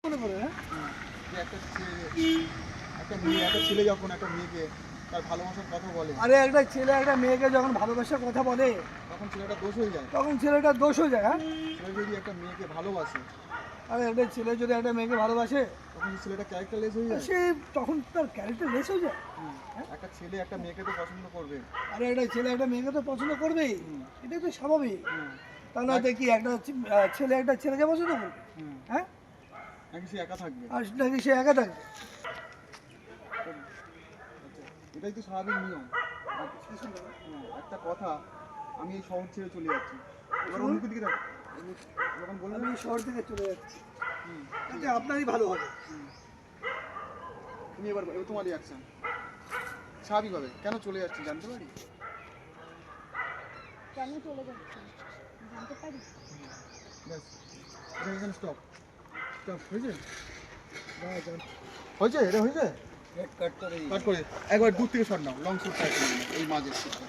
মনে করে হ্যাঁ যে একটা ছেলে যখন একটা মেয়েকে তার ভালোবাসার কথা বলে, আরে একটা ছেলে একটা মেয়েকে যখন ভালোবাসার কথা বলে তখন ছেলেটা দোষ হয়ে যায়। তখন ছেলেটার দোষ হয়ে যায়। হ্যাঁ ছেলে যদি একটা মেয়েকে ভালোবাসে, আরে একটা ছেলে যদি একটা মেয়েকে ভালোবাসে তখন কি ছেলেটা ক্যারেক্টারলেস হয়ে যায়? সে তখন তার ক্যারেক্টার লেস হয়ে যায়। একটা ছেলে একটা মেয়েকে তো পছন্দ করবে। আরে একটা ছেলে একটা মেয়েকে তো পছন্দ করবেই, এটাই তো স্বাভাবিক। হুম, তা না দেখি একটা ছেলে একটা ছেলেকে পছন্দ করবে হুম। হ্যাঁ, নাকি সে একা থাকবে? আর নাকি সে একা থাকবে? আচ্ছা, এটাই তো স্বাভাবিক নিয়ম। একটা কথা, আমি এই শহর ছেড়ে চলে যাচ্ছি, এবার অন্যকে দিকে থাকো যখন বলবেন। আমি শহর থেকে চলে যাচ্ছি, হুম, তাতে আপনারই ভালো হবে। তুমি এবার তোমার রিয়াকশন স্বাভাবিকভাবে কেন চলে যাচ্ছি জানতে পারি? কেন চলে যাচ্ছে জানতে পারি? ব্যাস, এটা এখানে স্টপ। স্টপ হয়েছে? হয়েছে? এটা হয়েছে? কাট করে একবার দূর থেকে শট নাও, লং শুট এই মাঝের শুটটা।